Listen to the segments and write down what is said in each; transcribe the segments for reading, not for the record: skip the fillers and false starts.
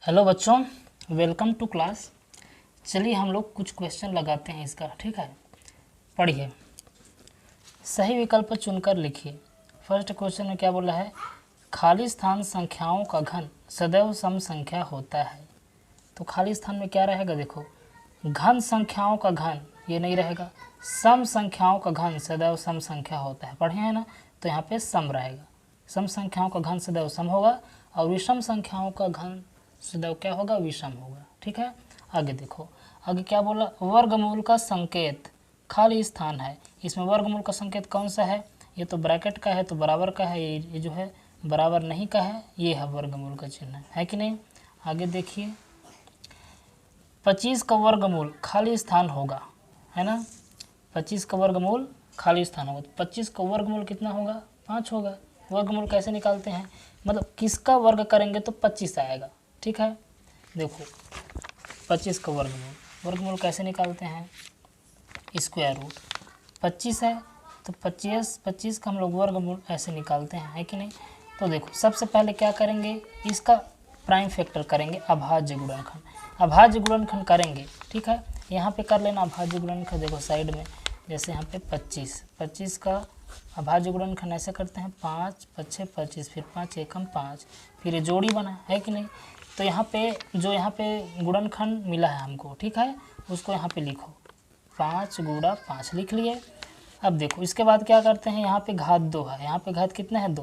Hello बच्चों, welcome to class. चलिए हम लोग कुछ क्वेश्चन लगाते हैं इसका। ठीक है, पढ़िए। सही विकल्प चुनकर लिखिए। फर्स्ट क्वेश्चन में क्या बोला है? खाली स्थान संख्याओं का घन सदैव सम संख्या होता है। तो खाली स्थान में क्या रहेगा? देखो, घन संख्याओं का घन ये नहीं रहेगा, सम संख्याओं का घन सदैव सम संख्या होता है। पढ़े हैं ना? तो यहाँ पे सम रहेगा। सम संख्याओं का घन सदैव सम होगा और विषम संख्याओं का घन सदैव क्या होगा? विषम होगा। ठीक है, आगे देखो। आगे क्या बोला? वर्गमूल का संकेत खाली स्थान है। इसमें वर्गमूल का संकेत कौन सा है? ये तो ब्रैकेट का है, तो बराबर का है। ये जो है बराबर नहीं का है, ये है वर्गमूल का चिन्ह, है कि नहीं? आगे देखिए, 25 का वर्गमूल खाली स्थान होगा, है ना? 25 का वर्गमूल खाली स्थान होगा, तो 25 का वर्गमूल कितना होगा? 5 होगा। वर्गमूल कैसे निकालते हैं? मतलब किसका वर्ग करेंगे तो 25 आएगा। ठीक है, देखो 25 का वर्गमूल कैसे निकालते हैं? स्क्वायर रूट 25 है तो 25 का हम लोग वर्गमूल ऐसे निकालते हैं, है कि नहीं? तो देखो, सबसे पहले क्या करेंगे? इसका प्राइम फैक्टर करेंगे, अभाज्य गुणनखंड। अभाज्य गुणनखंड करेंगे, ठीक है? यहाँ पे कर लेना अभाज्य गुणनखंड। देखो साइड में, जैसे यहाँ पे 25 का अभाज्य गुणनखंड ऐसे करते हैं, 5 5 25, फिर 5 एकम 5, फिर ये जोड़ी बना, है कि नहीं? तो यहाँ पे जो यहाँ पे गुणनखंड मिला है हमको, ठीक है, उसको यहाँ पे लिखो, 5 गुणा 5 लिख लिए। अब देखो इसके बाद क्या करते हैं? यहाँ पे घात 2 है, यहाँ पे घात कितना है?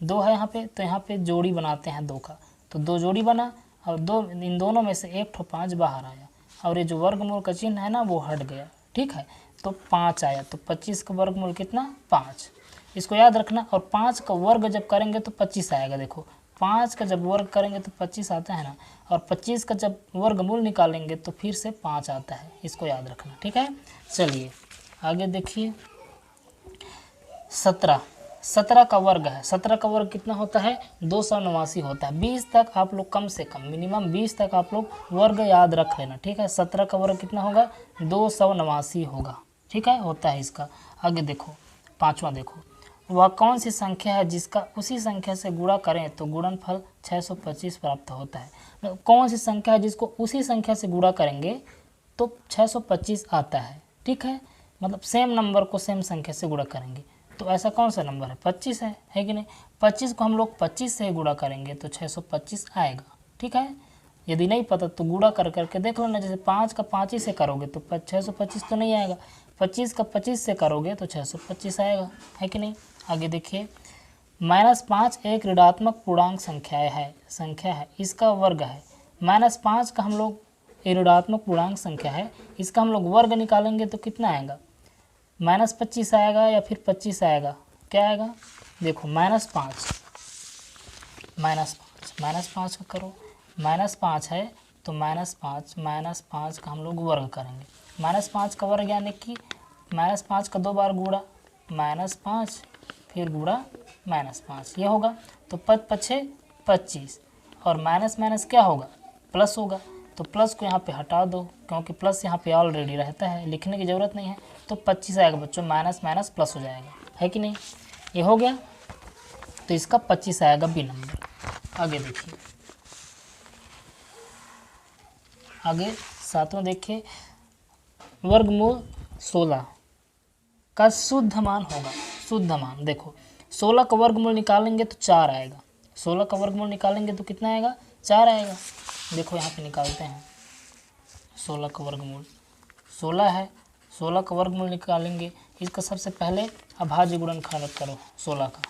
2 है यहाँ पे, तो यहाँ पे जोड़ी बनाते हैं 2 का, तो 2 जोड़ी बना और इन दोनों में से एक ठो 5 बाहर आया और ये जो वर्गमूल का चिन्ह है ना वो हट गया। ठीक है, तो 5 आया, तो 25 का वर्गमूल कितना? 5। इसको याद रखना। और 5 का वर्ग जब करेंगे तो 25 आएगा। देखो 5 का जब वर्ग करेंगे तो 25 आता है ना, और 25 का जब वर्गमूल निकालेंगे तो फिर से 5 आता है। इसको याद रखना, ठीक है? चलिए आगे देखिए, 17 का वर्ग है। 17 का वर्ग कितना होता है? 289 होता है। 20 तक आप लोग कम से कम मिनिमम 20 तक आप लोग वर्ग याद रख लेना, ठीक है? 17 का वर्ग कितना होगा? 289 होगा, ठीक है, होता है इसका। आगे देखो, पांचवा देखो, वह कौन सी संख्या है जिसका उसी संख्या से गुणा करें तो गुणनफल 625 प्राप्त होता है? कौन सी संख्या है जिसको उसी संख्या से गुणा करेंगे तो 625 आता है? ठीक है, मतलब सेम नंबर को सेम संख्या से गुणा करेंगे, तो ऐसा कौन सा नंबर है? 25 है कि नहीं? 25 को हम लोग 25 से गुणा करेंगे तो 625 आएगा, ठीक है? यदि नहीं पता तो गुणा कर करके देख लो ना। जैसे 5 का 5 ही से करोगे तो 625 तो नहीं आएगा, 25 का 25 से करोगे तो 625 आएगा, है कि नहीं? आगे देखिए, -5 एक ऋणात्मक पूर्णांक संख्या है, इसका वर्ग है। -5 का हम लोग ऋणात्मक पूर्णांक संख्या है, इसका हम लोग वर्ग निकालेंगे तो कितना आएगा? -25 आएगा या फिर 25 आएगा? क्या आएगा? देखो -5 का करो, -5 है तो -5 का हम लोग वर्ग करेंगे। -5 का वर्ग यानी कि -5 का 2 बार गुणा, -5 फिर गुणा -5, ये होगा। तो 5 25 और माइनस माइनस क्या होगा? प्लस होगा। तो प्लस को यहाँ पे हटा दो, क्योंकि प्लस यहाँ पे ऑलरेडी रहता है, लिखने की ज़रूरत नहीं है। तो 25 आएगा बच्चों, माइनस माइनस प्लस हो जाएगा, है कि नहीं? ये हो गया, तो इसका 25 आएगा बी नंबर। आगे देखिए, आगे सातवां देखिए, वर्गमूल 16 का शुद्ध मान होगा। शुद्ध मान देखो, 16 का वर्गमूल निकालेंगे तो 4 आएगा। 16 का वर्गमूल निकालेंगे तो कितना आएगा? 4 आएगा। देखो यहाँ पे निकालते हैं 16 का वर्गमूल। 16 है, 16 का वर्गमूल निकालेंगे। इसका सबसे पहले अभाज्य गुणनखंड करो 16 का।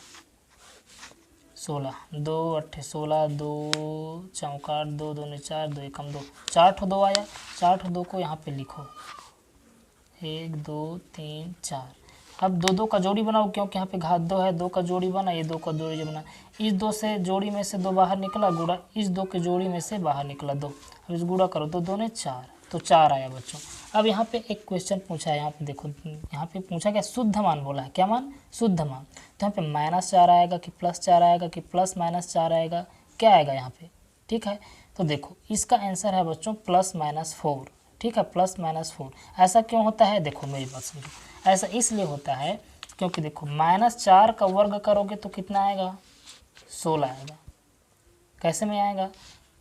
16 2 8 16, 2 चौका 2 2 4, 2 एकम 2, 4 ठो 2 आया। 4 ठो 2 को यहाँ पे लिखो, 1 2 3 4। अब 2 2 का जोड़ी बनाओ, क्योंकि यहाँ पे घात 2 है। 2 का जोड़ी बना, ये 2 का जोड़ी जो बना, इस 2 से जोड़ी में से 2 बाहर निकला, गुणा इस 2 के जोड़ी में से बाहर निकला 2। अब इस गुणा करो, 2 2 ने 4, तो 4 आया बच्चों। अब यहाँ पे एक क्वेश्चन पूछा है, यहाँ पे देखो, यहाँ पे पूछा क्या? शुद्ध मान बोला है। क्या मान? शुद्ध मान। तो यहाँ पे -4 आएगा कि +4 आएगा कि +-4 आएगा? क्या आएगा यहाँ पे? ठीक है, तो देखो इसका आंसर है बच्चों +-4। ठीक है, +-4। ऐसा क्यों होता है? देखो मेरी बात समझो, ऐसा इसलिए होता है क्योंकि देखो -4 का वर्ग करोगे तो कितना आएगा? 16 आएगा। कैसे में आएगा?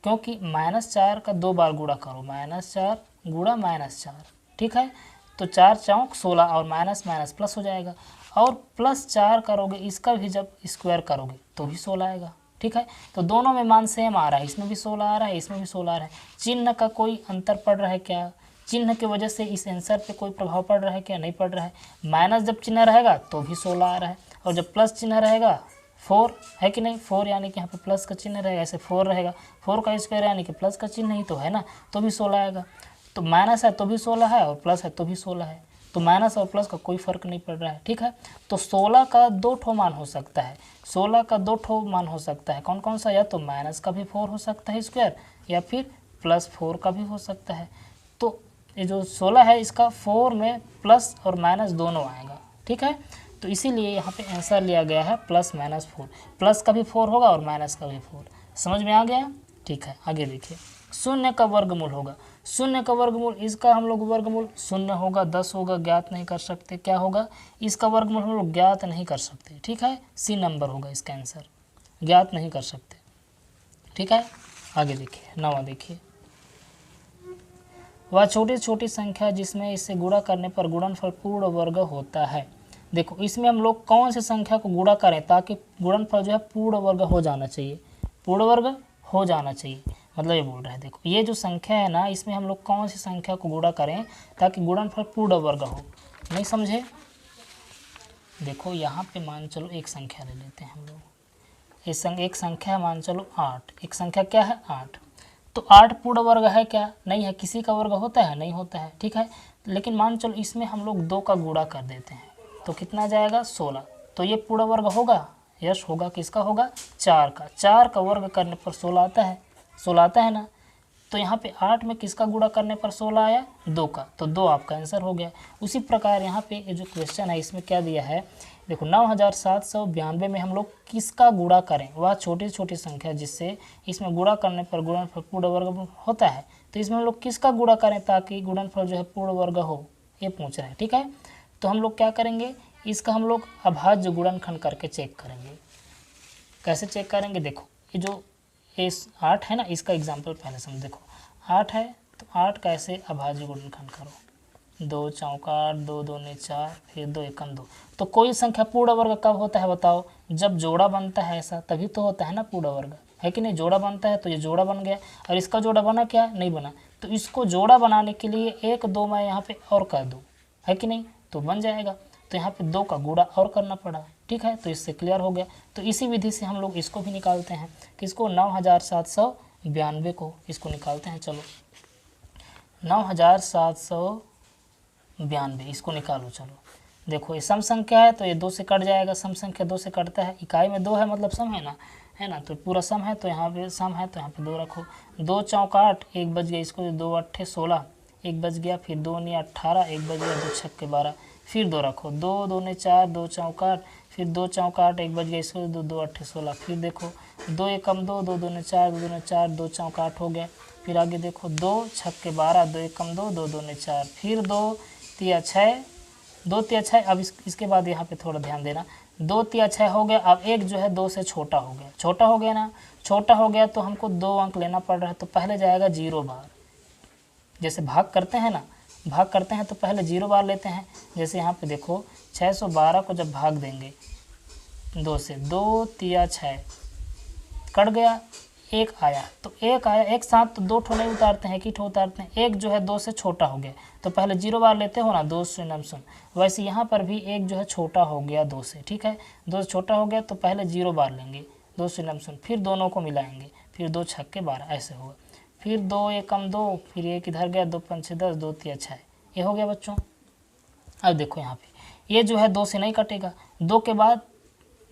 क्योंकि -4 का 2 बार गुणा करो, -4 गुणा -4, ठीक है। तो 4 चौक 16 और माइनस माइनस प्लस हो जाएगा, और +4 करोगे इसका भी जब स्क्वायर करोगे तो भी 16 आएगा, ठीक है। तो दोनों में मान सेम आ रहा है, इसमें भी 16 आ रहा है, इसमें भी 16 आ रहा है। चिन्ह का कोई अंतर पड़ रहा है क्या? चिन्ह की वजह से इस आंसर पे कोई प्रभाव पड़ रहा है क्या? नहीं पड़ रहा है। माइनस जब चिन्ह रहेगा तो भी 16 आ रहा है, और जब प्लस चिन्ह रहेगा 4 है कि नहीं, 4 यानी कि यहाँ पे प्लस का चिन्ह रहेगा, ऐसे 4 रहेगा, 4 का स्क्वायर यानी कि प्लस का चिन्ह ही तो है ना, तो भी 16 आएगा। तो माइनस है तो भी 16 है, और प्लस है तो भी 16 है, तो माइनस और प्लस का कोई फर्क नहीं पड़ रहा है, ठीक है। तो 16 का 2 ठो मान हो सकता है, 16 का 2 ठो मान हो सकता है, कौन कौन सा? या तो माइनस का भी 4 हो सकता है स्क्वायर, या फिर +4 का भी हो सकता है। तो ये जो 16 है इसका 4 में प्लस और माइनस दोनों आएगा, ठीक है। तो इसीलिए यहाँ पे आंसर लिया गया है +-4, प्लस का भी 4 होगा और माइनस का भी 4। समझ में आ गया? ठीक है, आगे देखिए। शून्य का वर्गमूल होगा, शून्य का वर्गमूल, इसका हम लोग वर्गमूल शून्य होगा, 10 होगा, ज्ञात नहीं कर सकते। क्या होगा? इसका वर्गमूल हम लोग ज्ञात नहीं कर सकते, ठीक है। सी नंबर होगा इसका आंसर, ज्ञात नहीं कर सकते, ठीक है। आगे देखिए, 9वां देखिए। वह छोटी छोटी संख्या जिसमें इससे गुणा करने पर गुणनफल पूर्ण वर्ग होता है। देखो इसमें हम लोग कौन सी संख्या को गुणा करें ताकि गुणनफल जो है पूर्ण वर्ग हो जाना चाहिए, पूर्ण वर्ग हो जाना चाहिए, मतलब ये बोल रहा है। देखो ये जो संख्या है ना, इसमें हम लोग कौन सी संख्या को गुणा करें ताकि गुणनफल पूर्ण वर्ग हो, नहीं समझे? देखो यहाँ पे मान चलो एक संख्या ले लेते हैं हम लोग, एक संख्या मान चलो 8, एक संख्या क्या है 8। तो 8 पूर्ण वर्ग है क्या? नहीं है। किसी का वर्ग होता है? नहीं होता है, ठीक है। लेकिन मान चलो इसमें हम लोग 2 का गुणा कर देते हैं तो कितना जाएगा 16। तो ये पूर्ण वर्ग होगा? यस होगा। किसका होगा? 4 का। 4 का वर्ग करने पर 16 आता है, 16 आता है ना। तो यहाँ पे 8 में किसका गुणा करने पर 16 आया? 2 का। तो 2 आपका आंसर हो गया। उसी प्रकार यहाँ पे ये जो क्वेश्चन है इसमें क्या दिया है, देखो 9792 में हम लोग किसका गुणा करें? वह छोटी छोटी संख्या जिससे इसमें गुणा करने पर गुणनफल पूर्ण वर्ग होता है। तो इसमें हम लोग किसका गुणा करें ताकि गुणनफल जो है पूर्ण वर्ग हो, ये पूछ रहे हैं, ठीक है। तो हम लोग क्या करेंगे, इसका हम लोग अभाज्य गुणनखंड करके चेक करेंगे। कैसे चेक करेंगे? देखो ये जो 8 है ना, इसका एग्जाम्पल पहले समझ। देखो 8 है तो 8 कैसे अभाज्य गुणनखंड करो, 2 चौका 8, 2 दूनी 4, फिर 2 एकम 2। तो कोई संख्या पूर्ण वर्ग कब होता है बताओ? जब जोड़ा बनता है, ऐसा तभी तो होता है ना पूर्ण वर्ग, है कि नहीं। जोड़ा बनता है तो ये जोड़ा बन गया, और इसका जोड़ा बना क्या? नहीं बना। तो इसको जोड़ा बनाने के लिए 1 2 मैं यहाँ पे और कर दूँ, है कि नहीं, तो बन जाएगा। तो यहाँ पे 2 का गुणा और करना पड़ा, ठीक है। तो इससे क्लियर हो गया। तो इसी विधि से हम लोग इसको भी निकालते हैं, किसको? 9792 को, इसको निकालते हैं। चलो 9792 इसको निकालो। चलो देखो ये सम संख्या है तो ये 2 से कट जाएगा, सम संख्या 2 से कटता है, इकाई में 2 है मतलब सम है ना, है ना। तो पूरा सम है तो यहाँ पे सम है तो यहाँ पे 2 रखो। 2 चौका 8, 1 बच गया, इसको 2 8 16, 1 बच गया, फिर 2 9 18, 1 बच गया, 2 6 12, फिर 2 रखो। 2 दूनी 4, 2 चौका 8, फिर 2 चौका 8, 1 बच गया, इसको 2 2 8 16, फिर देखो 2 एकम 2, 2 दूनी 4, 2 दूनी 4, 2 चौका 8 हो गया। फिर आगे देखो 2 6 12, 2 एकम 2, 2 दूनी 4, फिर 2 3 6, 2 3 6। अब इसके बाद यहाँ पे थोड़ा ध्यान देना, 2 3 6 हो गया। अब एक जो है 2 से छोटा हो गया, छोटा हो गया ना, छोटा हो गया तो हमको 2 अंक लेना पड़ रहा है। तो पहले जाएगा 0 बार, जैसे भाग करते हैं ना, भाग करते हैं तो पहले 0 बार लेते हैं। जैसे यहाँ पे देखो 612 को जब भाग देंगे 2 से, 2 3 6 कट गया, 1 आया, तो 1 आया एक साथ, तो 2 ठो नहीं उतारते हैं, एक ही ठो उतारते हैं। एक जो है 2 से छोटा हो गया तो पहले 0 बार लेते हो ना, 2 शून्य शून्य। वैसे यहाँ पर भी एक जो है छोटा हो गया 2 से, ठीक है। 2 से छोटा हो गया तो पहले 0 बार लेंगे, 2 शून्य शून्य, फिर दोनों को मिलाएंगे, फिर 2 6 12 ऐसे होगा। फिर 2 एकम 2, फिर 1 इधर गया, 2 5 6 10, 2 3 6, ये हो गया बच्चों। अब देखो यहाँ पे ये जो है 2 से नहीं कटेगा, 2 के बाद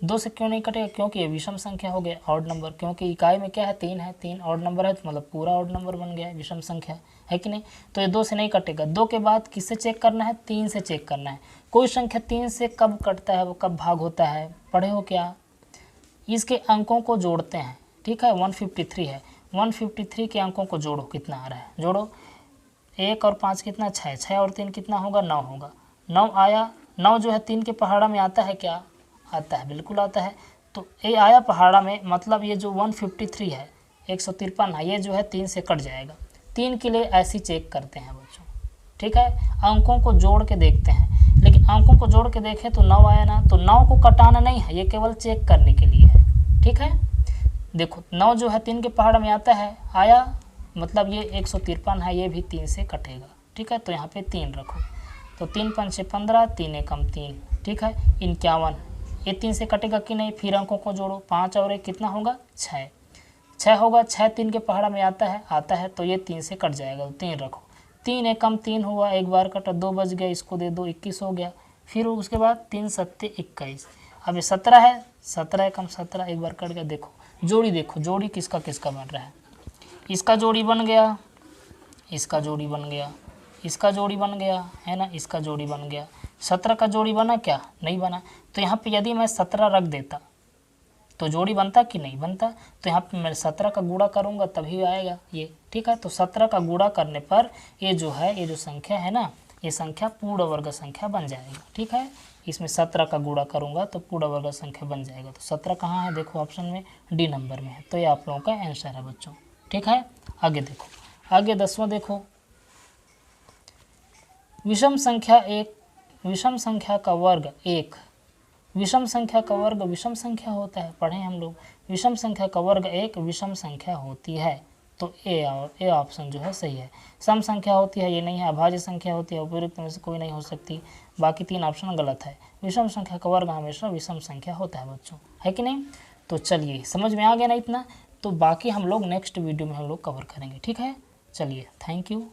2 से क्यों नहीं कटेगा? क्योंकि ये विषम संख्या हो गया, ऑड नंबर। क्योंकि इकाई में क्या है 3 है, 3 ऑड नंबर है तो मतलब पूरा ऑड नंबर बन गया है, विषम संख्या है कि नहीं। तो ये 2 से नहीं कटेगा। 2 के बाद किससे चेक करना है? 3 से चेक करना है। कोई संख्या 3 से कब कटता है, वो कब भाग होता है, पढ़े हो क्या? इसके अंकों को जोड़ते हैं, ठीक है। 153 है, 153 के अंकों को जोड़ो, कितना आ रहा है जोड़ो। 1 और 5 कितना? 6, 6 और 3 कितना होगा? 9 होगा। 9 आया, 9 जो है 3 के पहाड़ा में आता है क्या? आता है, बिल्कुल आता है। तो ये आया पहाड़ा में, मतलब ये जो 153 है 153 है, ये जो है 3 से कट जाएगा। 3 के लिए ऐसे चेक करते हैं बच्चों, ठीक है। अंकों को जोड़ के देखते हैं, लेकिन अंकों को जोड़ के देखें तो 9 आया ना, तो 9 को कटाना नहीं है, ये केवल चेक करने के लिए है, ठीक है। देखो 9 जो है 3 के पहाड़ में आता है, आया, मतलब ये 153 है, ये भी 3 से कटेगा, ठीक है। तो यहाँ पे 3 रखो, तो 3 5 6 15, 3 एकम 3, ठीक है। 51, ये 3 से कटेगा कि नहीं, फिर अंकों को जोड़ो, 5 और 1 कितना होगा, 6, 6 होगा, 6 3 के पहाड़ में आता है, तो ये 3 से कट जाएगा, तो 3 रखो। 3 एकम 3 हुआ, एक बार कटा, 2 बच गया, इसको दे दो, 21 हो गया। फिर उसके बाद 3 7 21, अब ये 17 है, 17 एकम 17, एक बार कट गया। देखो जोड़ी, देखो जोड़ी किसका किसका बन रहा है, इसका जोड़ी बन गया, इसका जोड़ी बन गया, इसका जोड़ी बन गया, है ना, इसका जोड़ी बन गया। 17 का जोड़ी बना क्या, नहीं बना। तो यहाँ पे यदि मैं 17 रख देता तो जोड़ी बनता कि नहीं बनता, तो यहाँ पे मैं 17 का गुणा करूँगा तभी आएगा ये, ठीक है। तो 17 का गुणा करने पर ये जो है, ये जो संख्या है ना, ये संख्या पूर्ण वर्ग संख्या बन जाएगा, ठीक है। इसमें 17 का गुणा करूँगा तो पूर्ण वर्ग संख्या बन जाएगा। तो 17 कहाँ है, देखो ऑप्शन में डी नंबर में है, तो ये आप लोगों का आंसर है बच्चों, ठीक है। आगे देखो, आगे 10वां देखो, विषम संख्या एक, विषम संख्या का वर्ग 1, विषम संख्या का वर्ग विषम संख्या होता है, पढ़े हम लोग। विषम संख्या का वर्ग 1 विषम संख्या होती है, तो ए ऑप्शन जो है सही है। सम संख्या होती है, ये नहीं है। अभाज्य संख्या होती है, उपयुक्त में से कोई नहीं हो सकती, बाकी 3 ऑप्शन गलत है। विषम संख्या का वर्ग हमेशा विषम संख्या होता है बच्चों, है कि नहीं। तो चलिए समझ में आ गया ना इतना, तो बाकी हम लोग नेक्स्ट वीडियो में हम लोग कवर करेंगे, ठीक है। चलिए, थैंक यू।